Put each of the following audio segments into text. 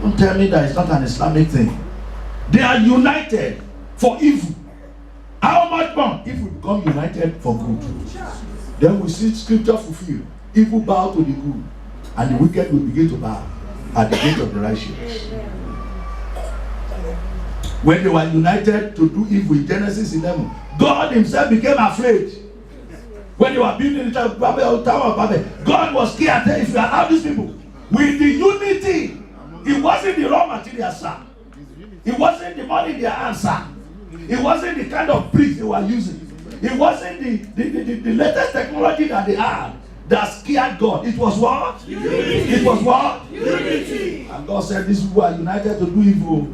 Don't tell me that it's not an Islamic thing. They are united for evil. How much more if we become united for good? Then we see scripture fulfilled. Evil bow to the good, and the wicked will begin to bow at the gate of the righteous. When they were united to do evil in Genesis 11, God himself became afraid. When they were building the Tower of Babel, God was scared. If you allow these people with the unity, it wasn't the raw material, sir. It wasn't the money in their hands, sir. It wasn't the kind of bricks they were using. It wasn't the latest technology that they had that scared God. It was what? Unity. It was what? Unity. And God said, these people are united to do evil.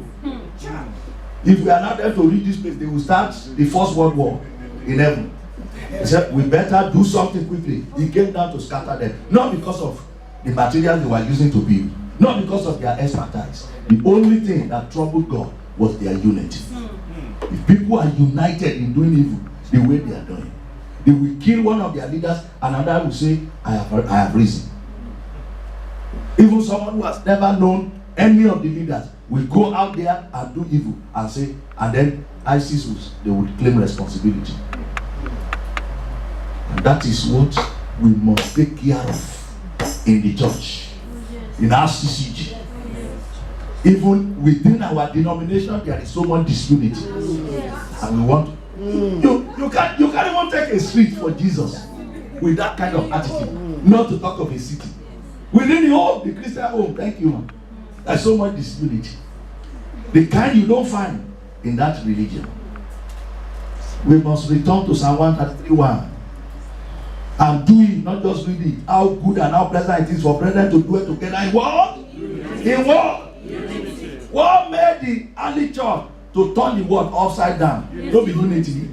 If we allow them to read this place, they will start the First World War in heaven. He said, we better do something quickly. He came down to scatter them. Not because of the materials they were using to build. Not because of their expertise. The only thing that troubled God was their unity. If people are united in doing evil the way they are doing, they will kill one of their leaders, and another will say, I have risen. Even someone who has never known any of the leaders will go out there and do evil and say, and then ISIS they would claim responsibility. And that is what we must take care of in the church, in RCCG. Even within our denomination, there is so much disunity, and we want you can't even take a street for Jesus with that kind of attitude. Not to talk of a city. Within the Christian home, thank you, man. There's so much disunity. The kind you don't find in that religion. We must return to Psalm 131 and do it, not just read it. How good and how pleasant it is for brethren to do it together in what? In what? What made the early church to turn the world upside down? Don't be unity.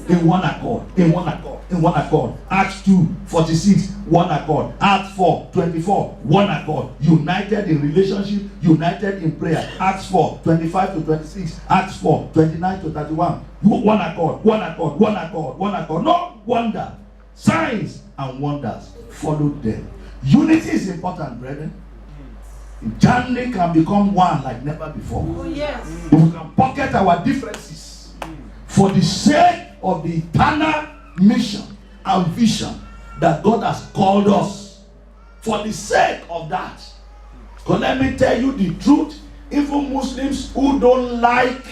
In one accord. In one accord. In one accord. Acts 2:46, one accord. Acts 4:24, one accord. United in relationship, united in prayer. Acts 4:25-26, Acts 4:29-31. One accord, one accord, one accord, one accord. No wonder. Signs and wonders followed them. Unity is important, brethren. Germany can become one like never before. Oh, yes. If we can pocket our differences for the sake of the eternal mission and vision that God has called us, for the sake of that. Because let me tell you the truth, even Muslims who don't like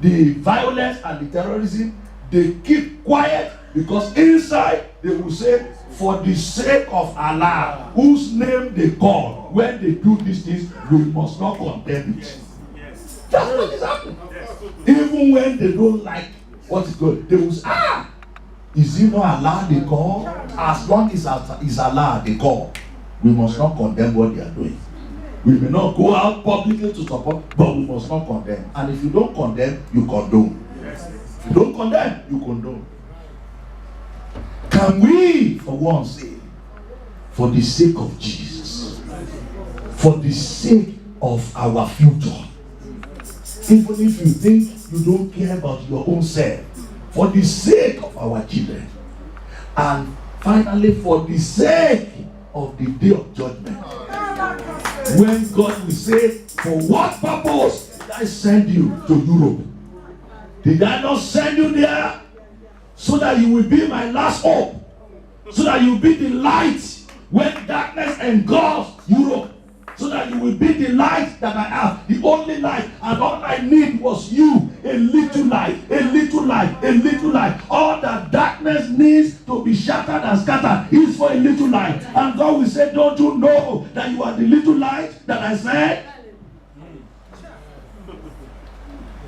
the violence and the terrorism, they keep quiet, because inside they will say, for the sake of Allah, whose name they call, when they do these things, we must not condemn it. That's what is happening. Even when they don't like what is going, they will say, is it not Allah they call? As long as it's Allah they call, we must not condemn what they are doing. We may not go out publicly to support, but we must not condemn. And if you don't condemn, you condone. If you don't condemn, you condone. Can we, for once, say, for the sake of Jesus, for the sake of our future, even if you think you don't care about your own self, for the sake of our children, and finally for the sake of the day of judgment, when God will say, for what purpose did I send you to Europe? Did I not send you there so that you will be my last hope, so that you will be the light when darkness engulfs Europe, so that you will be the light that I have, the only light, and all I need was you, a little light, a little light, a little light. All that darkness needs to be shattered and scattered is for a little light. And God will say, don't you know that you are the little light that I said?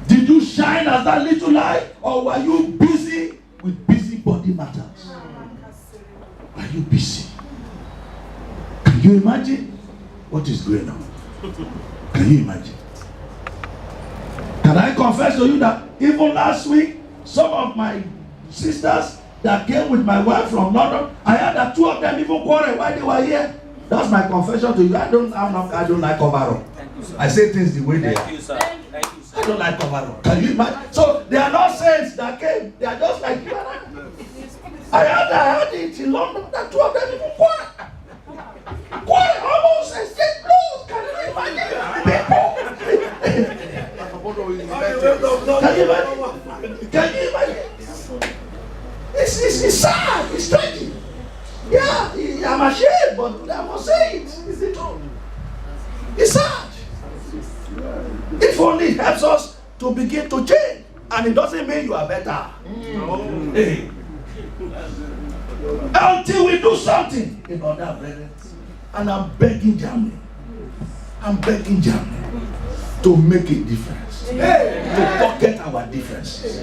Did you shine as that little light, or were you busy with busybody matters? Are you busy? Can you imagine what is going on? Can you imagine? Can I confess to you that even last week, some of my sisters that came with my wife from London, I heard that two of them even quarreled while they were here. That's my confession to you. I don't like cover-up. I say things the way they are. Thank you, sir. Thank you, sir. I don't like cover-up. Can you imagine? So they are not saints that came. They are just like you and I. I heard it in London that two of them even quarreled. Quarrel almost escaped blows. Can you imagine? to begin to change. And it doesn't mean you are better. Hey. Until we do something about that, brethren. And I'm begging Germany to make a difference. To forget our differences.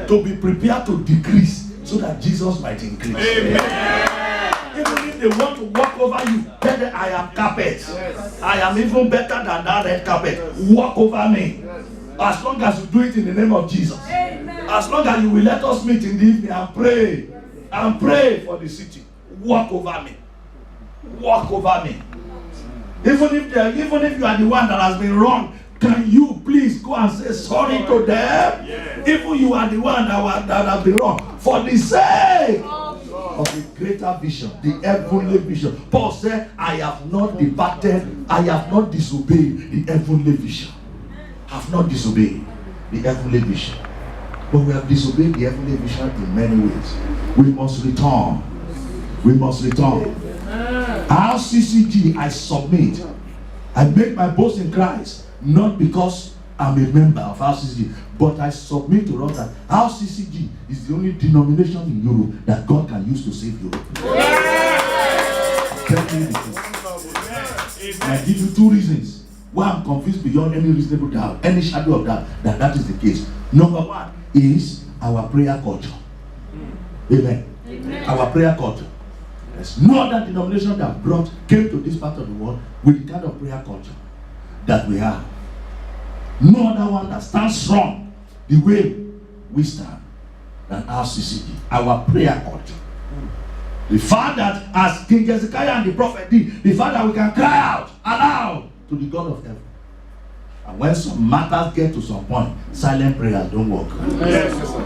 To be prepared to decrease so that Jesus might increase. Even if they want to walk over you, tell them I am carpet. I am even better than that red carpet. Walk over me. As long as you do it in the name of Jesus. As long as you will let us meet in the evening and pray for the city. Walk over me. Walk over me. Even if you are the one that has been wrong, can you please go and say sorry to them? Even you are the one that has been wrong. For the sake of the greater vision, the heavenly vision. Paul said, I have not departed, I have not disobeyed the heavenly vision. I have not disobeyed the heavenly vision. But we have disobeyed the heavenly vision in many ways. We must return. We must return. RCCG, I submit. I make my boast in Christ, not because I'm a member of RCCG, but I submit to us that RCCG is the only denomination in Europe that God can use to save Europe. Tell me the truth. I give you two reasons why I'm convinced beyond any reasonable doubt, any shadow of doubt, that is the case. Number one is our prayer culture. Amen. Our prayer culture. There's no other denomination that came to this part of the world with the kind of prayer culture that we have. No other one that stands strong the way we stand than RCCG, our prayer culture. The fact that, as King Hezekiah and the prophet did, the fact that we can cry out aloud to the God of heaven. And when some matters get to some point, silent prayers don't work.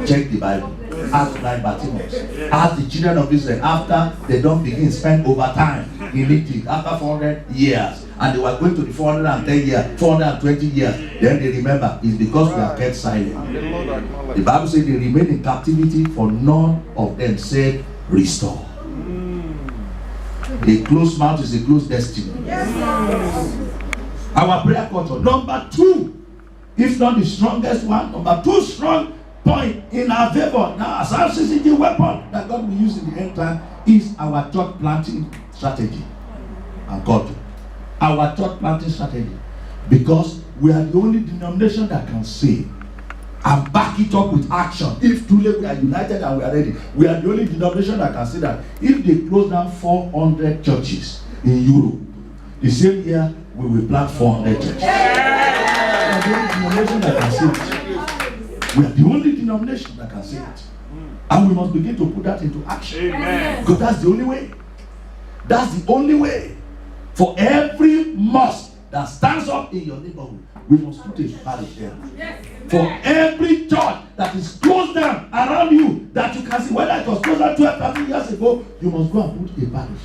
Check the Bible. Ask like Bartimaeus. Ask the children of Israel after they don't begin spend overtime in Egypt after 400 years. And they were going to the 410 years, 420 years. Then they remember it's because we have kept silent. The Bible says they remained in captivity, for none of them said, restore. A closed mouth is a closed destiny. Our prayer culture. Number two, if not the strongest one, number two strong point in our favor now as our CCG weapon that God will use in the end time is our church planting strategy and culture. Our church planting strategy, because we are the only denomination that can say and back it up with action. If truly we are united and we are ready, we are the only denomination that can say that if they close down 400 churches in Europe, the same year we will plant 400 churches. We are the only denomination that can say it. We are the only denomination that can say it. And we must begin to put that into action. Amen. Because that's the only way. That's the only way. For every mosque that stands up in your neighborhood, we must put a parish there. For every church that is closed down around you, that you can see, whether it was closed down 12, 13 years ago, you must go and put a parish.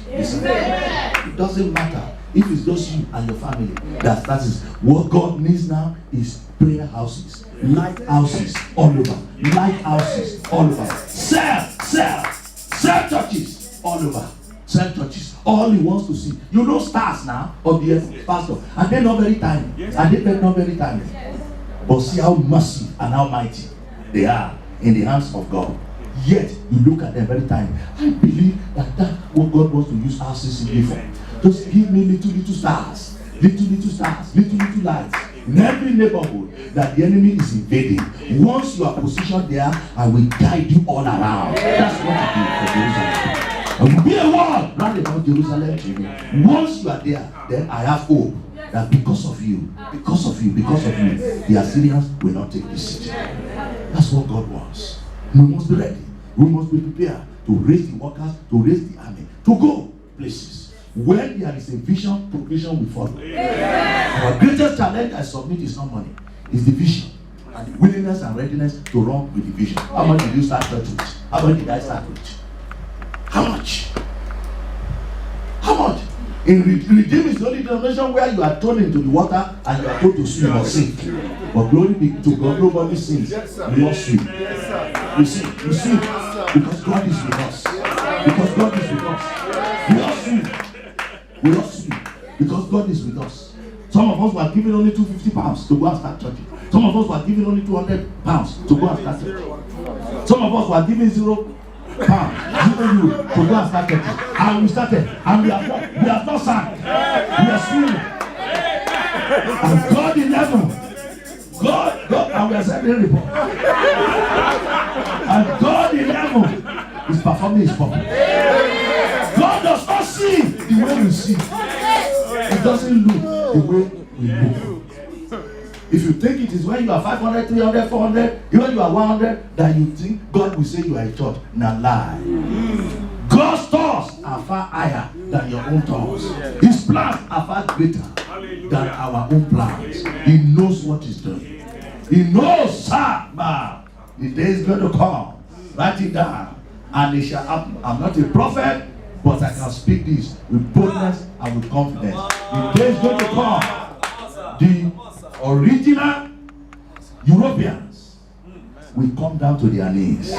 It doesn't matter if it's just you and your family. That is what God needs now is prayer houses, light houses all over, light houses all over, cell churches all over, cell churches. All he wants to see, you know, stars now of the earth, pastor, and they're not very tiny, but see how massive and how mighty they are in the hands of God. Yet you look at them very tiny. I believe that that's what God wants to use RCCG for. Just give me little stars, little lights in every neighborhood that the enemy is invading. Once you are positioned there, I will guide you all around. That's what I do for Jerusalem. And will be a wall round about Jerusalem. Once you are there, then I have hope that because of you, the Assyrians will not take this city. That's what God wants. We must be ready. We must be prepared to raise the workers, to raise the army, to go places. When there is a vision, provision will follow. Our greatest challenge, I submit, is not money. It's the vision and the willingness and readiness to run with the vision. How much did you start church with? How much did I start with? How much? In Redeem is the only denomination where you are thrown into the water and you are told to swim or sink. But glory be to God, nobody sings. We all swim. You see, because God is with us. Because God is with us. We all swim. Because God is with us. Some of us were given only £250 to go and start church. Some of us were given only 200 pounds to go and start church. Some of us were given 0 pounds, 0 euro to go and start church. And we started, and we have not sang. We are singing. And God in heaven, God, and we are sending a report. And God in heaven is performing his purpose. God does not see the way we see. He doesn't look the way we look. If you think it is when you are 500, 300, 400, even you are 100, that you think God will say you are a church. Now lie. God's thoughts are far higher than your own thoughts. His plans are far greater than our own plans. He knows what he's doing. He knows, sir, man, the day is going to come. Write it down, and it shall happen. I'm not a prophet, but I can speak this with boldness and with confidence. The day is going to come. The original Europeans will come down to their knees.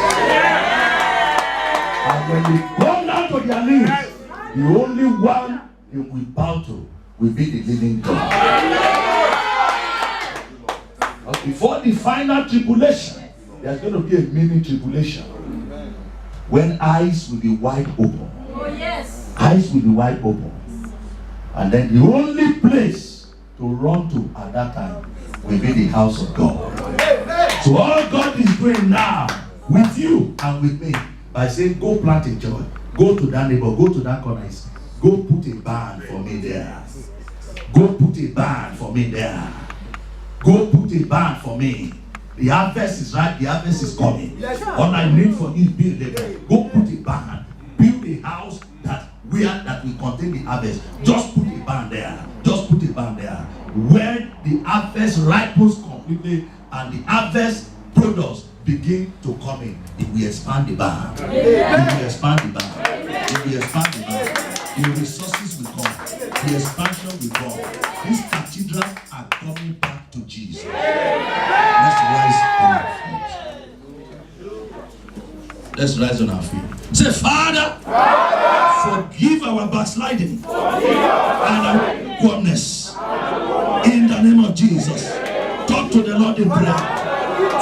And when they come down to their knees, the only one they will bow to will be the living God. But before the final tribulation, there's going to be a mini tribulation when eyes will be wide open. Oh, yes. Eyes will be wide open. And then the only place to run to at that time will be the house of God. So all God is doing now with you and with me by saying, go plant a church, go to that neighbor, go to that corner, go put a barn for me there. Go put a barn for me there. Go put a barn for me. The harvest is right, the harvest is coming. All I need for you is build a barn. Go put a barn, build a house that will contain the harvest. Just put a barn there. Just put a barn there. When the harvest ripens completely and the harvest products begin to come in, it will expand the barn. It will expand the barn. It will expand the barn. The resources will come. The expansion will come. These cathedrals are coming back to Jesus. Let's rise on our feet. Let's rise on our feet. Say, Father, forgive our backsliding and our lukewarmness. In the name of Jesus. Talk to the Lord in prayer.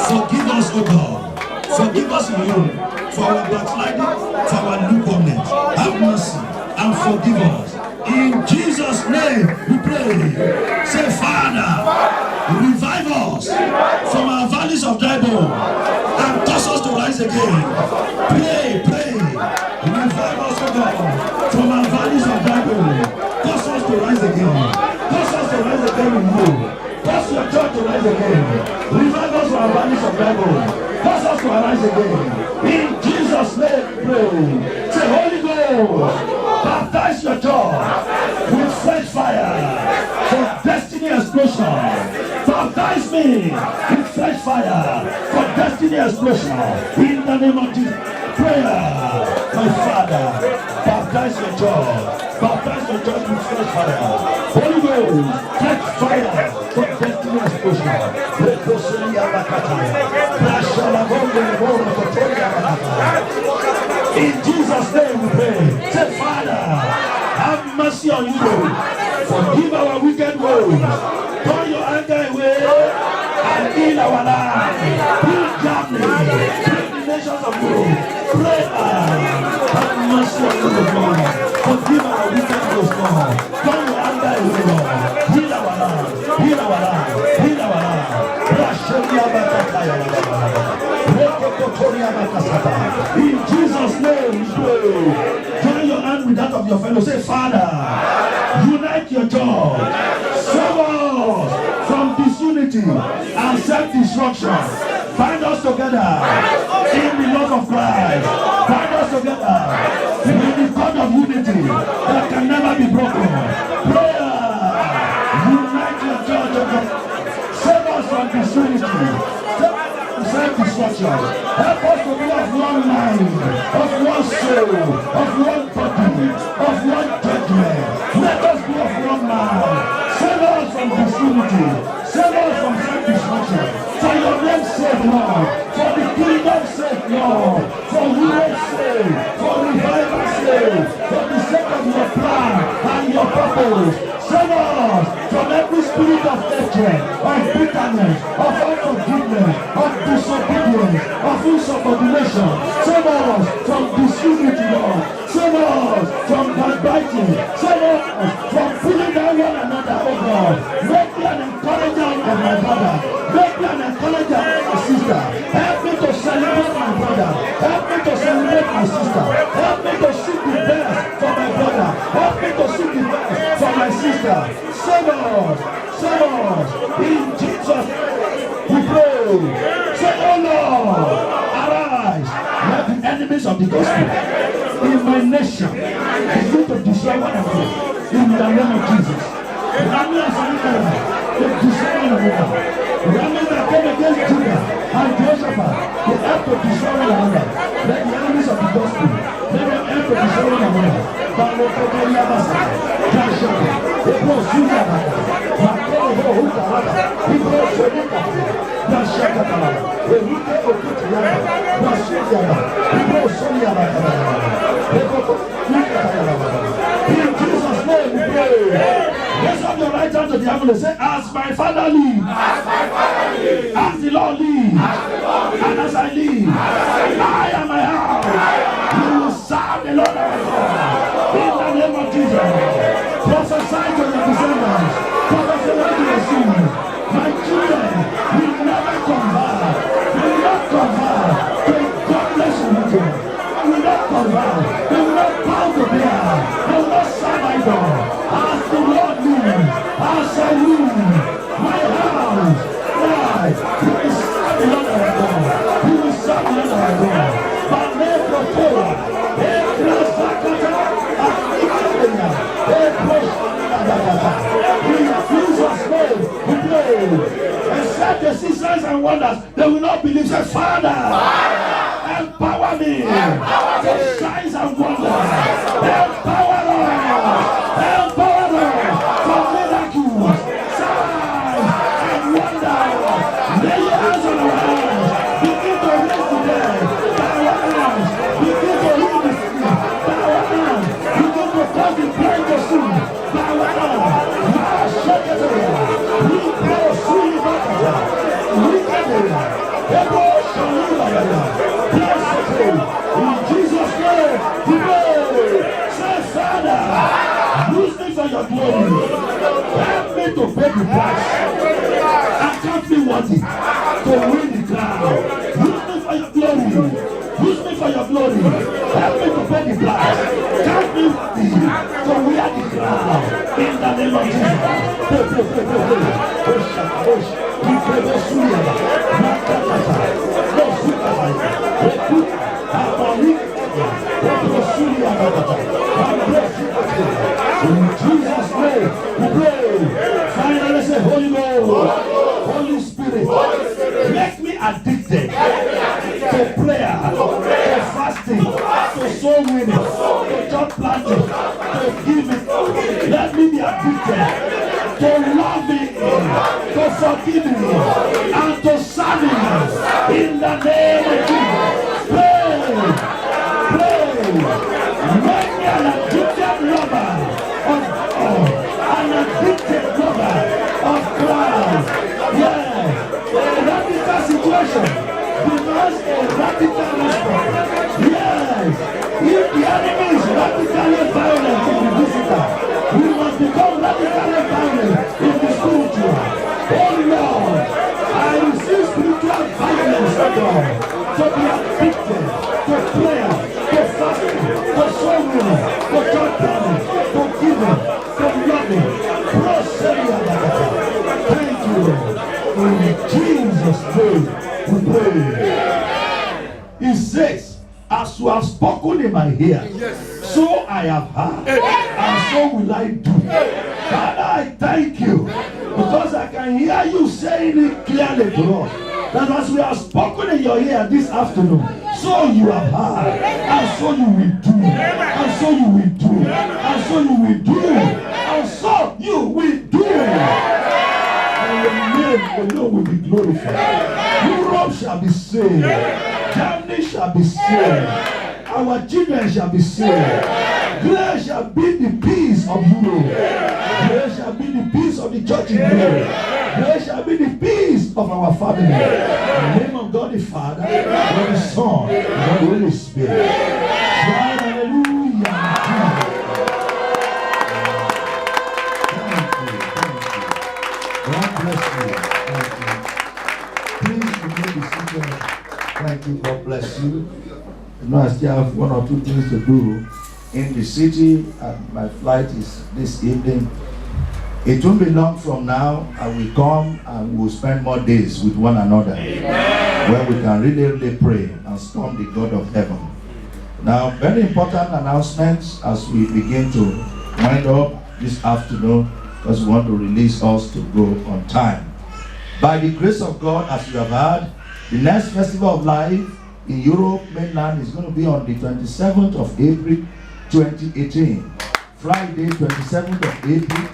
Forgive us, O God. Forgive us, Lord, for our backsliding, for our lukewarmness. Have mercy and forgive us. In Jesus' name we pray. Say, Father, revive us from our valleys of dry bone and cause us to rise again. Pray. Revive us, O God, from our valleys of dry bone. Cause us to rise again. Cause us to rise again in you. Cause your church to rise again. Revive us from our valleys of dry bone. Cause us to arise again. In Jesus' name we pray. Say, Holy Ghost, baptize your church with fresh fire for destiny explosion. Baptize me with fresh fire for destiny explosion. In the name of Jesus. Prayer. My Father, baptize your church. Baptize your church with fresh fire. Holy Ghost, fresh fire for destiny explosion. In Jesus' name we pray. Say, Father, have mercy on you. Forgive our wicked ways. Turn your anger away and heal our land. Build Germany. Build the nations of Europe. Pray, have mercy on you, Lord. Forgive our wicked ways, Lord. Turn your anger away, Lord. Heal our land. Heal our land. Heal our land. In Jesus' name we pray. Join your hand with that of your fellow. Say, Father, unite your church. Save us from disunity and self-destruction. Bind us together in the love of Christ. Bind us together in the cord of unity that can never be broken. Prayer. Unite your church. Save us from disunity. Self-destruction. Help us to be of one mind, of one soul, of one body, of one judgment. Let us be of one mind. Save us from disunity. Save us from self-destruction. For your name's sake, Lord. For the kingdom's sake, Lord. For healing's sake. For revival's sake. For the sake of your plan and your purpose. Save us from every spirit of hatred, of bitterness, of unforgiveness, of disobedience, of insubordination. Save us from disunity, Lord. Save us from backbiting. Save us from pulling down one another, oh God. Make me an encourager of my brother. Make me an encourager of my sister. Help me to celebrate my brother. Help me to celebrate my sister. Help me to seek the best for my brother. Help me to seek the best for my sister. Save us. Save us. In Jesus' we pray. Say, oh Lord, arise. Let the enemies of the gospel in my nation begin to destroy one another. In the name of Jesus. Ramen Sanikara, they destroy one another. Ramen that came against Judah and Jehoshaphat, they have to destroy one another. Let the enemies of the gospel, let them have to destroy one another. Balokotoria Basa, Jashaka, Ebo Zuyabaka, Makoro Hukarada, Ebo Sonika, Jashaka, Erike Okutiyama, Basuyama, Ebo Soyabaka, Ebo Okutiyama. In Jesus' name we pray. Raise up your right hand to the heaven and say, as my Father lives, as the Lord lives, and as I live, I am my house. We will serve the Lord our God. In the name of Jesus. Prophesy to your descendants. Prophesy to your sons. My children will never convert. Will not convert to a godless religion. Will not convert. They will not bow to Baal. They will not serve idol. As the Lord lives, as I live, my house, why? He will serve the Lord our God. He will serve the Lord our God. But never Torah, every Zakata, in Jesus' name, we pray. Except the signs and wonders, they will not believe. Say, Father, empower me for signs and wonders. Empower us for miracles, signs and wonders. Lay your hands on our hands. Begin to raise the dead. By our hands. Begin to heal the sick. By our hands. Begin to cause the blind to see. By our hands. We pray, sweet Baba. We pray. In Jesus' name, we pray. Say, Father, use me for your glory. Help me to pay the price. I can't be worthy to win the crown. Use me for your glory. Use me for your glory. Help me to pay the price. Can't be worthy to wear the crown. In the name of Jesus. In Jesus' name, we pray. Finally say, Holy Ghost, Holy Spirit, make me addicted to prayer, to fasting, to soul winning, to church planting, to giving. Let me be addicted to loving, to forgiving, and to serving. In the name of Jesus, pray. Make me an addicted lover of God, an addicted lover of Christ. Yeah, a radical situation demands a radical response. Yes, if the enemy is radically violent in the physical, we must become radically violent in the spiritual. Oh Lord, I receive spiritual violence, God, to be addicted to prayer, to fasting, to soul winning, to church planning, to giving, to loving. Thank you, Lord. In Jesus' name we pray. He says, as you have spoken in my ear, so I have heard, and so will I do. Father, I thank you, because I can hear you saying it clearly to us, that as we have spoken in your ear this afternoon, so you have heard, and so you will do, and so you will do, and so you will do, and so you will do. And your name alone will be glorified. Europe shall be saved. Germany shall be saved. Our children shall be saved. Great shall be the peace of Europe. Great shall be the peace of the church in glory. There shall be the peace of our family. In the name of God the Father, God the Son, and God the Holy Spirit. Shout hallelujah. God bless you. Thank you. Please remain seated. Thank you. God bless you. You know, I still have one or two things to do in the city, and my flight is this evening. It won't be long from now. I will come and we'll spend more days with one another. Amen. Where we can really pray and storm the God of heaven. Now, very important announcements as we begin to wind up this afternoon, because we want to release us to go on time. By the grace of God, as you have heard, the next Festival of Life in Europe mainland is going to be on the 27th of April 2018. Friday, 27th of April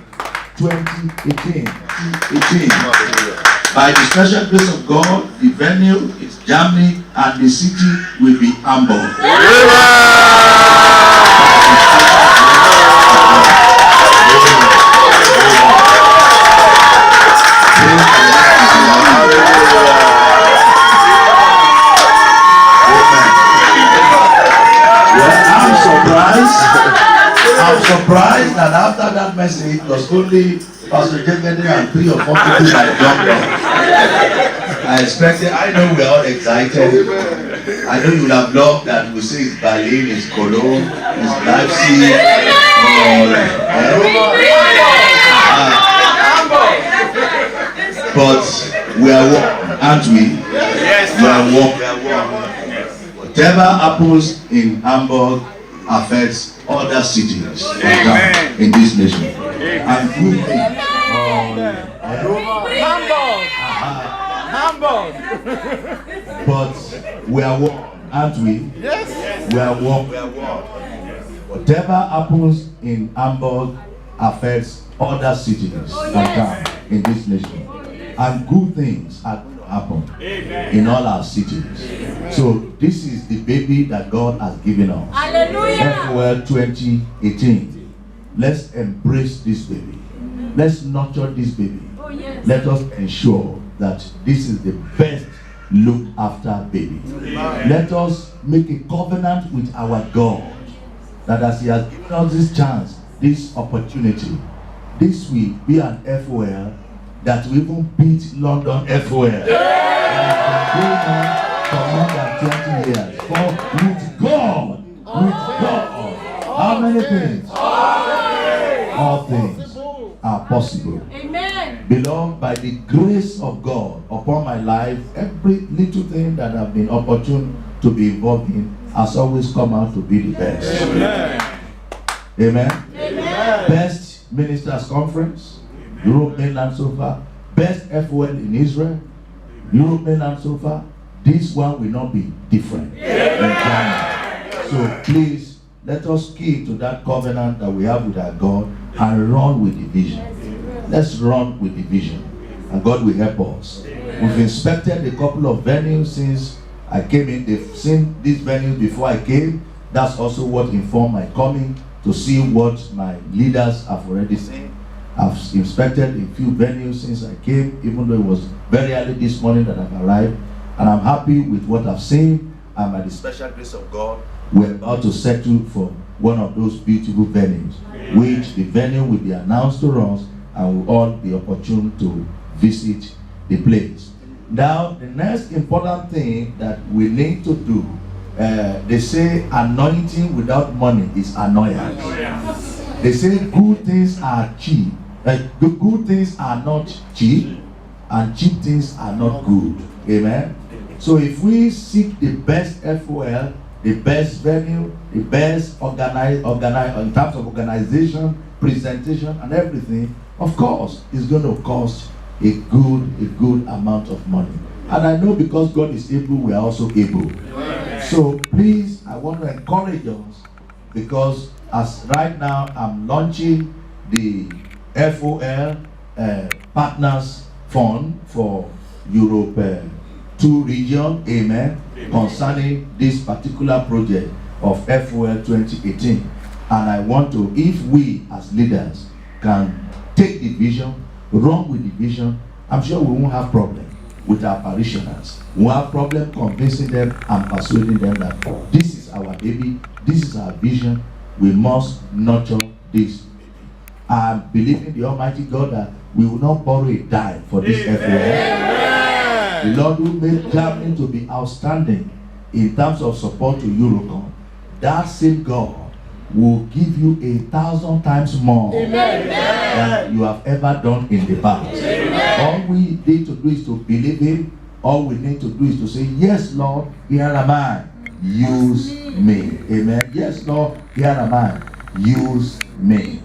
2018. By the special grace of God, the venue is Germany and the city will be Hamburg. I'm surprised that after that message, it was only Pastor Jegede and 3 or 4 people that jumped up. I expected, I know we're all excited. I know you would have loved that we say it's Berlin, it's Cologne, it's Leipzig, but we are one, aren't we? Yes, we are one. Whatever happens in Hamburg affects other cities in this nation. And good things. Hamburg. But we are one, aren't we? Yes. We are one. Whatever happens in Hamburg affects other cities in this nation. And good things are going to happen in all our cities. So this is the baby that God has given us. Hallelujah. FOL 2018. Let's embrace this baby. Let's nurture this baby. Oh, yes. Let us ensure that this is the best looked after baby. Amen. Let us make a covenant with our God that as He has given us this chance, this opportunity, this will be an FOL that will even beat London FOL. Yeah. For more than 20 years. For with God, how many things? All things are possible. Amen. Beloved, by the grace of God upon my life, every little thing that I've been opportune to be involved in has always come out to be the best. Amen. Amen. Amen. Best Ministers Conference, Europe mainland so far. Best FOL in Israel, Europe mainland so far. This one will not be different. So please, let us keep to that covenant that we have with our God and run with the vision. Let's run with the vision. And God will help us. We've inspected a couple of venues since I came in. They've seen these venues before I came. That's also what informed my coming, to see what my leaders have already seen. I've inspected a few venues since I came, even though it was very early this morning that I've arrived. And I'm happy with what I've seen, and by the special grace of God, we're about to settle for one of those beautiful venues, which the venue will be announced to us, and we'll all be opportune to visit the place. Now, the next important thing that we need to do, they say anointing without money is annoyance. They say good things are cheap. Good things are not cheap, and cheap things are not good. Amen. So if we seek the best FOL, the best venue, the best organize in terms of organization, presentation, and everything, of course, it's going to cost a good amount of money. And I know because God is able, we are also able. So please, I want to encourage us, because as right now I'm launching the FOL Partners Fund for Europe 2 region, amen, concerning this particular project of FOL 2018. And I want to, if we as leaders can take the vision wrong with the vision, I'm sure we won't have problem with our parishioners. We won't have problem convincing them and persuading them that this is our baby, this is our vision, we must nurture this baby. And believe in the Almighty God that we will not borrow a dime for this effort. The Lord who made Germany to be outstanding in terms of support to Eurocon, that same God will give you 1,000 times more than you have ever done in the past. All we need to do is to believe Him. All we need to do is to say, yes, Lord, here am I. Use me. Amen. Yes, Lord, here am I. Use me.